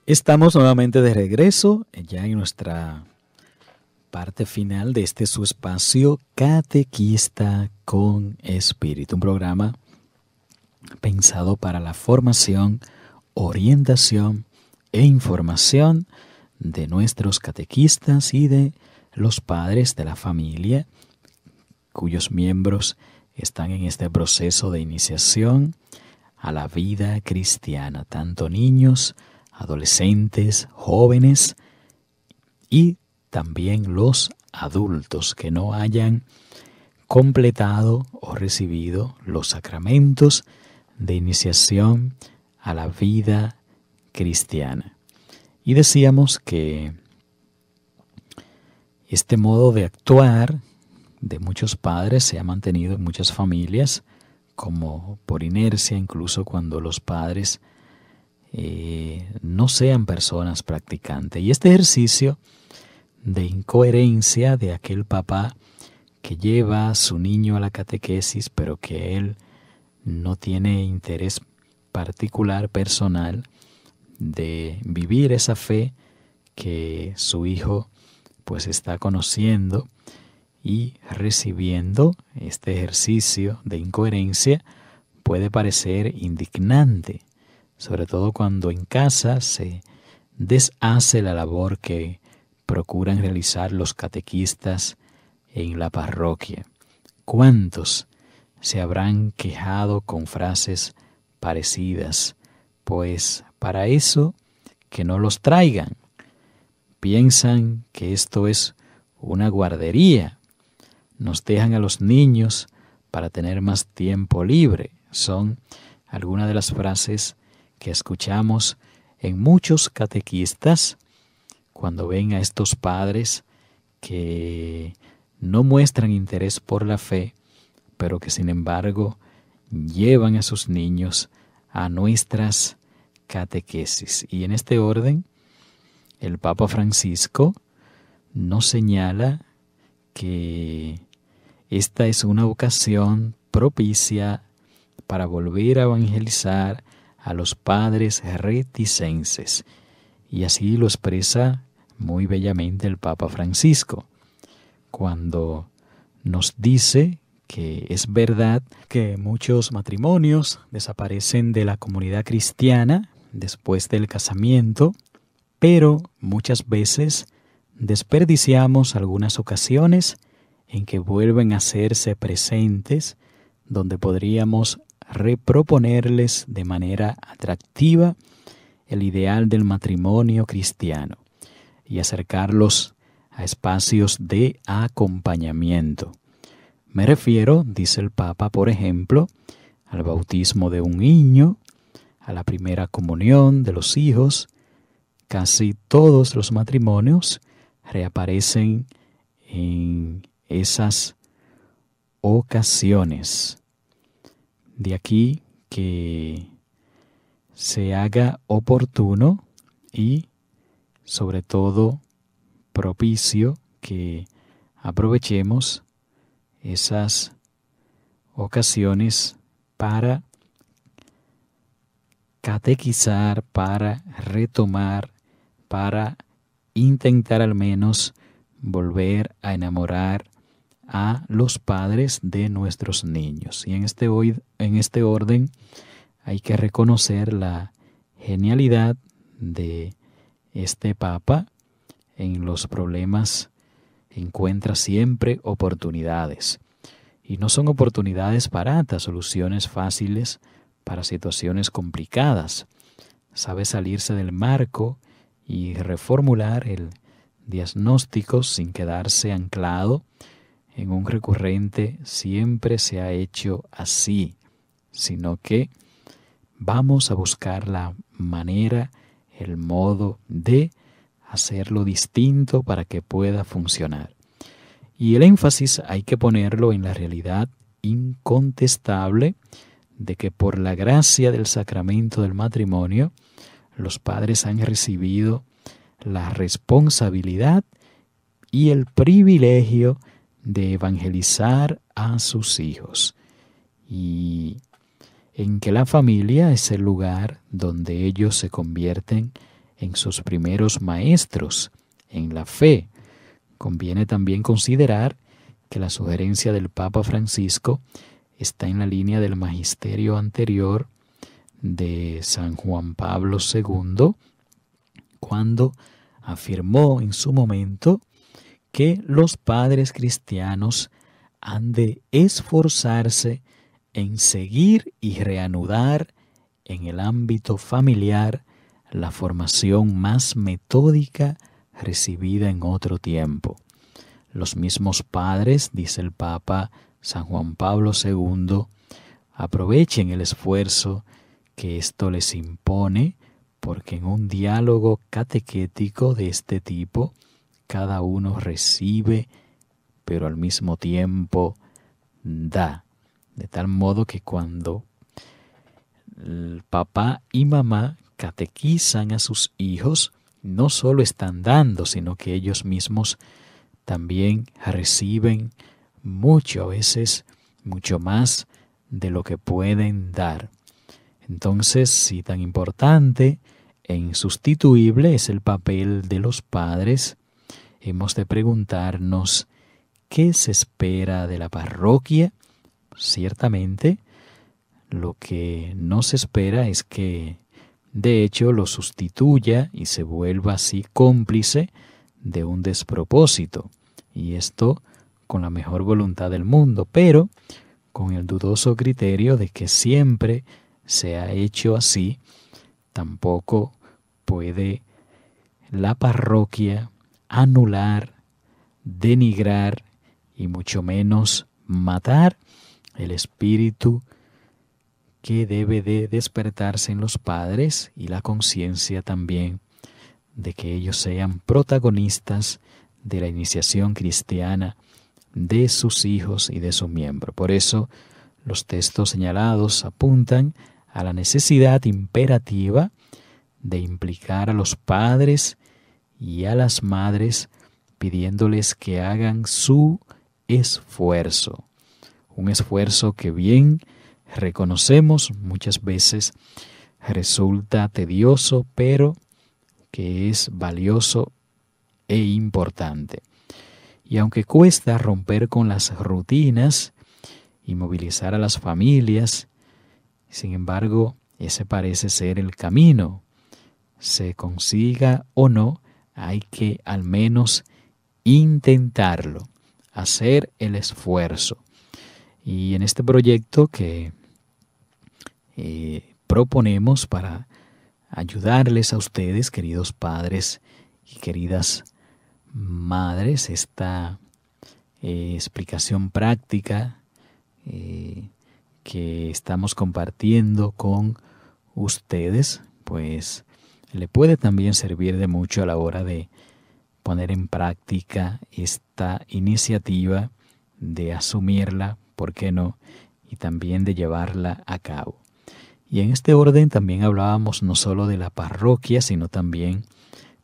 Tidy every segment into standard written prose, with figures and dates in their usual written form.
Estamos nuevamente de regreso, ya en nuestra parte final de este su espacio Catequista con Espíritu, un programa pensado para la formación, orientación e información de nuestros catequistas y de los padres de la familia cuyos miembros están en este proceso de iniciación a la vida cristiana, tanto niños, adolescentes, jóvenes y también los adultos que no hayan completado o recibido los sacramentos de iniciación a la vida cristiana. Y decíamos que este modo de actuar de muchos padres se ha mantenido en muchas familias como por inercia, incluso cuando los padres no sean personas practicantes. Y este ejercicio de incoherencia de aquel papá que lleva a su niño a la catequesis, pero que él no tiene interés particular, personal, de vivir esa fe que su hijo pues está conociendo y recibiendo, este ejercicio de incoherencia puede parecer indignante, sobre todo cuando en casa se deshace la labor que procuran realizar los catequistas en la parroquia. ¿Cuántos se habrán quejado con frases parecidas? Pues para eso que no los traigan. Piensan que esto es una guardería. Nos dejan a los niños para tener más tiempo libre. Son algunas de las frases que escuchamos en muchos catequistas cuando ven a estos padres que no muestran interés por la fe, pero que sin embargo llevan a sus niños a nuestras catequesis. Y en este orden, el Papa Francisco nos señala que esta es una ocasión propicia para volver a evangelizar a los padres reticenses. Y así lo expresa muy bellamente el Papa Francisco, cuando nos dice que es verdad que muchos matrimonios desaparecen de la comunidad cristiana después del casamiento, pero muchas veces desperdiciamos algunas ocasiones en que vuelven a hacerse presentes, donde podríamos reproponerles de manera atractiva el ideal del matrimonio cristiano y acercarlos a espacios de acompañamiento. Me refiero, dice el Papa, por ejemplo, al bautismo de un niño, a la primera comunión de los hijos. Casi todos los matrimonios reaparecen en esas ocasiones. De aquí que se haga oportuno y sobre todo propicio que aprovechemos esas ocasiones para catequizar, para retomar, para intentar al menos volver a enamorar a los padres de nuestros niños. Y en este orden hay que reconocer la genialidad de este Papa. En los problemas encuentra siempre oportunidades. Y no son oportunidades baratas, soluciones fáciles para situaciones complicadas. Sabe salirse del marco y reformular el diagnóstico sin quedarse anclado en un recurrente siempre se ha hecho así, sino que vamos a buscar la manera, el modo de hacerlo distinto para que pueda funcionar. Y el énfasis hay que ponerlo en la realidad incontestable de que por la gracia del sacramento del matrimonio, los padres han recibido la responsabilidad y el privilegio de evangelizar a sus hijos, y en que la familia es el lugar donde ellos se convierten en sus primeros maestros en la fe. Conviene también considerar que la sugerencia del Papa Francisco está en la línea del magisterio anterior de San Juan Pablo II, cuando afirmó en su momento que los padres cristianos han de esforzarse en seguir y reanudar en el ámbito familiar la formación más metódica recibida en otro tiempo. Los mismos padres, dice el Papa San Juan Pablo II, aprovechen el esfuerzo que esto les impone, porque en un diálogo catequético de este tipo, cada uno recibe, pero al mismo tiempo da. De tal modo que cuando el papá y mamá catequizan a sus hijos, no solo están dando, sino que ellos mismos también reciben mucho, a veces mucho más de lo que pueden dar. Entonces, si tan importante e insustituible es el papel de los padres, hemos de preguntarnos qué se espera de la parroquia. Ciertamente, lo que no se espera es que, de hecho, lo sustituya y se vuelva así cómplice de un despropósito, y esto con la mejor voluntad del mundo, pero con el dudoso criterio de que siempre se ha hecho así. Tampoco puede la parroquia anular, denigrar y mucho menos matar el espíritu que debe de despertarse en los padres y la conciencia también de que ellos sean protagonistas de la iniciación cristiana de sus hijos y de su miembro. Por eso los textos señalados apuntan a la necesidad imperativa de implicar a los padres y a las madres, pidiéndoles que hagan su esfuerzo. Un esfuerzo que, bien reconocemos, muchas veces resulta tedioso, pero que es valioso e importante. Y aunque cuesta romper con las rutinas y movilizar a las familias, sin embargo, ese parece ser el camino. Se consiga o no, hay que al menos intentarlo, hacer el esfuerzo. Y en este proyecto que proponemos para ayudarles a ustedes, queridos padres y queridas madres, esta explicación práctica que estamos compartiendo con ustedes, pues le puede también servir de mucho a la hora de poner en práctica esta iniciativa, de asumirla, ¿por qué no?, y también de llevarla a cabo. Y en este orden también hablábamos no solo de la parroquia, sino también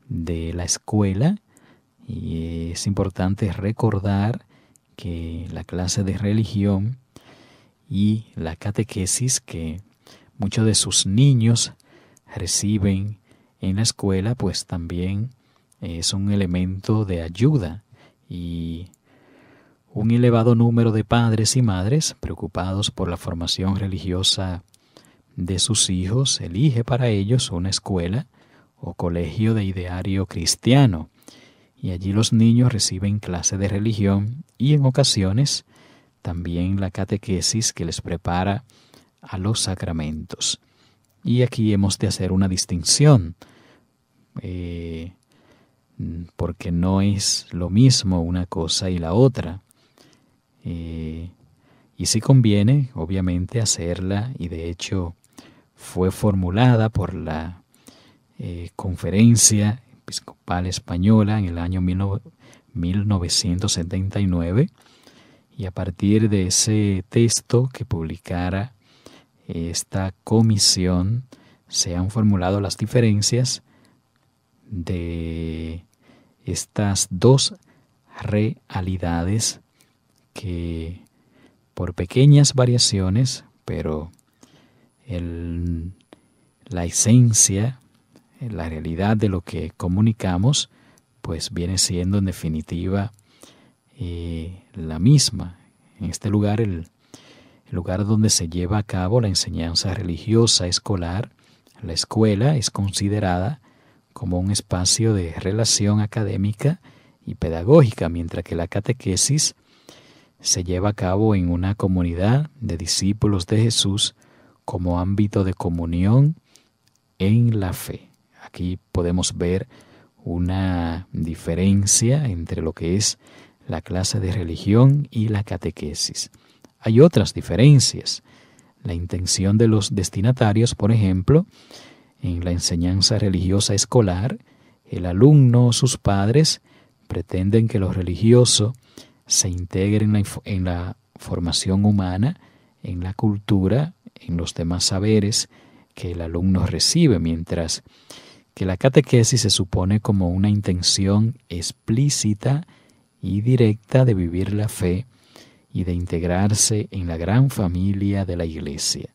de la escuela. Y es importante recordar que la clase de religión y la catequesis que muchos de sus niños reciben en la escuela, pues también es un elemento de ayuda, y un elevado número de padres y madres preocupados por la formación religiosa de sus hijos elige para ellos una escuela o colegio de ideario cristiano, y allí los niños reciben clase de religión y en ocasiones también la catequesis que les prepara a los sacramentos. Y aquí hemos de hacer una distinción, porque no es lo mismo una cosa y la otra. Y sí conviene, obviamente, hacerla, y de hecho fue formulada por la Conferencia Episcopal Española en el año 1979, y a partir de ese texto que publicara esta comisión se han formulado las diferencias de estas dos realidades que, por pequeñas variaciones, pero la esencia la realidad de lo que comunicamos, pues viene siendo en definitiva la misma. En este lugar, el lugar donde se lleva a cabo la enseñanza religiosa escolar, la escuela es considerada como un espacio de relación académica y pedagógica, mientras que la catequesis se lleva a cabo en una comunidad de discípulos de Jesús como ámbito de comunión en la fe. Aquí podemos ver una diferencia entre lo que es la clase de religión y la catequesis. Hay otras diferencias. La intención de los destinatarios, por ejemplo, en la enseñanza religiosa escolar, el alumno o sus padres pretenden que lo religioso se integre en la formación humana, en la cultura, en los demás saberes que el alumno recibe, mientras que la catequesis se supone como una intención explícita y directa de vivir la fe y de integrarse en la gran familia de la Iglesia.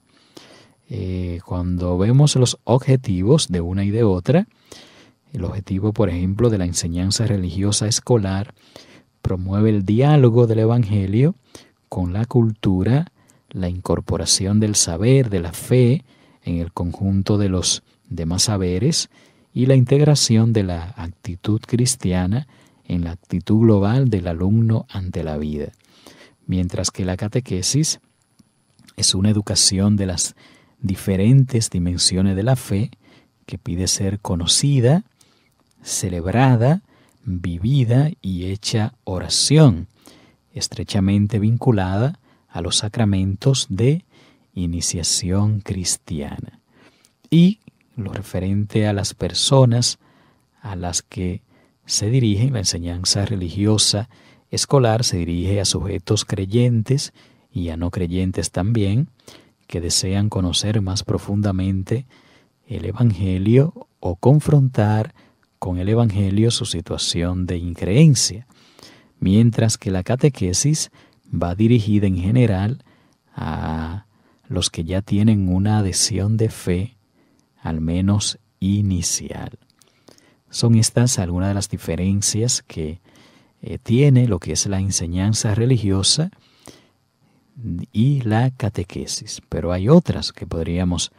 Cuando vemos los objetivos de una y de otra, el objetivo, por ejemplo, de la enseñanza religiosa escolar promueve el diálogo del Evangelio con la cultura, la incorporación del saber, de la fe, en el conjunto de los demás saberes y la integración de la actitud cristiana en la actitud global del alumno ante la vida. Mientras que la catequesis es una educación de las diferentes dimensiones de la fe que pide ser conocida, celebrada, vivida y hecha oración, estrechamente vinculada a los sacramentos de iniciación cristiana. Y lo referente a las personas a las que se dirige la enseñanza religiosa escolar, se dirige a sujetos creyentes y a no creyentes también, que desean conocer más profundamente el Evangelio o confrontar con el Evangelio su situación de increencia, mientras que la catequesis va dirigida en general a los que ya tienen una adhesión de fe, al menos inicial. Son estas algunas de las diferencias que tiene lo que es la enseñanza religiosa y la catequesis, pero hay otras que podríamos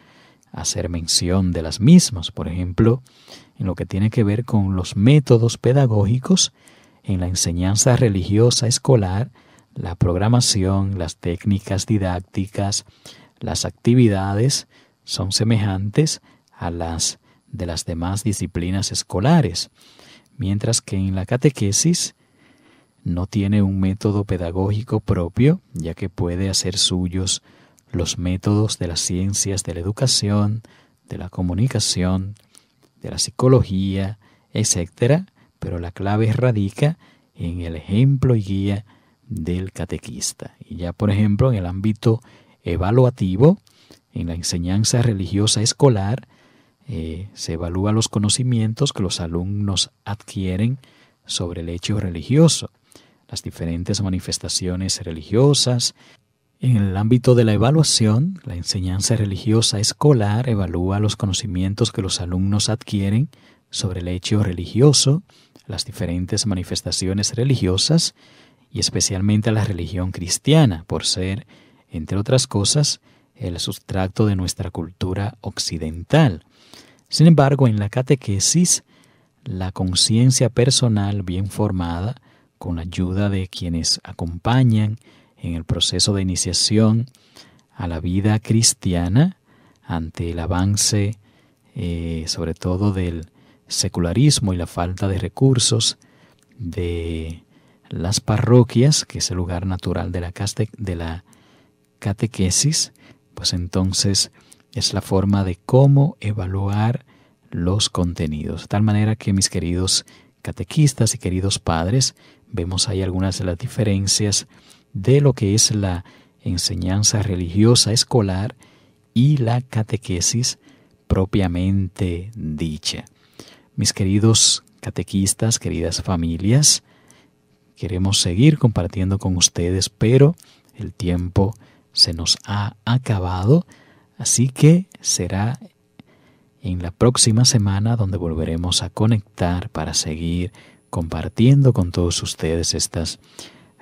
hacer mención de las mismas, por ejemplo, en lo que tiene que ver con los métodos pedagógicos en la enseñanza religiosa escolar, la programación, las técnicas didácticas, las actividades son semejantes a las de las demás disciplinas escolares, mientras que en la catequesis no tiene un método pedagógico propio, ya que puede hacer suyos los métodos de las ciencias de la educación, de la comunicación, de la psicología, etc., pero la clave radica en el ejemplo y guía del catequista. Y ya, por ejemplo, en el ámbito evaluativo, en la enseñanza religiosa escolar, se evalúan los conocimientos que los alumnos adquieren sobre el hecho religioso, las diferentes manifestaciones religiosas. En el ámbito de la evaluación, la enseñanza religiosa escolar evalúa los conocimientos que los alumnos adquieren sobre el hecho religioso, las diferentes manifestaciones religiosas y especialmente la religión cristiana, por ser, entre otras cosas, el sustrato de nuestra cultura occidental. Sin embargo, en la catequesis, la conciencia personal bien formada, con la ayuda de quienes acompañan en el proceso de iniciación a la vida cristiana, ante el avance, sobre todo del secularismo y la falta de recursos de las parroquias, que es el lugar natural de la catequesis, pues entonces es la forma de cómo evaluar los contenidos. De tal manera que, mis queridos catequistas y queridos padres, vemos ahí algunas de las diferencias de lo que es la enseñanza religiosa escolar y la catequesis propiamente dicha. Mis queridos catequistas, queridas familias, queremos seguir compartiendo con ustedes, pero el tiempo se nos ha acabado, así que será en la próxima semana, donde volveremos a conectar para seguir compartiendo con todos ustedes estas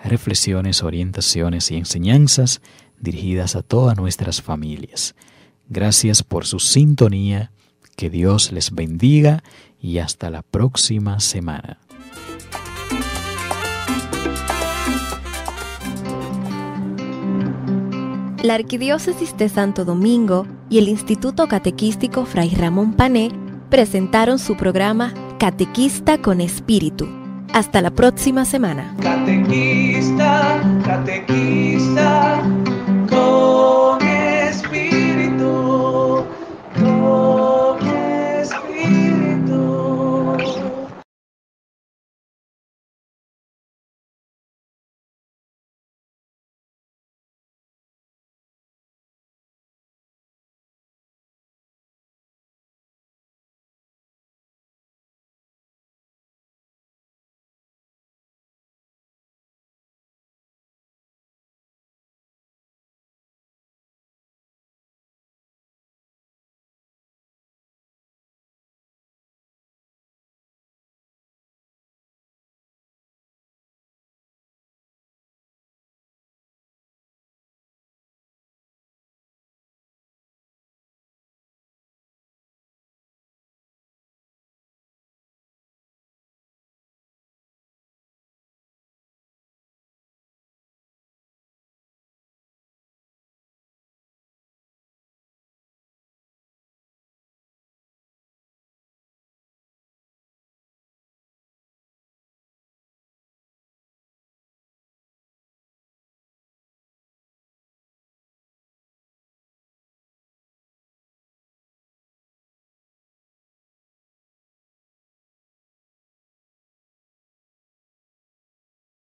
reflexiones, orientaciones y enseñanzas dirigidas a todas nuestras familias. Gracias por su sintonía, que Dios les bendiga y hasta la próxima semana. La Arquidiócesis de Santo Domingo y el Instituto Catequístico Fray Ramón Pané presentaron su programa Catequista con Espíritu. Hasta la próxima semana. Catequista, catequista, con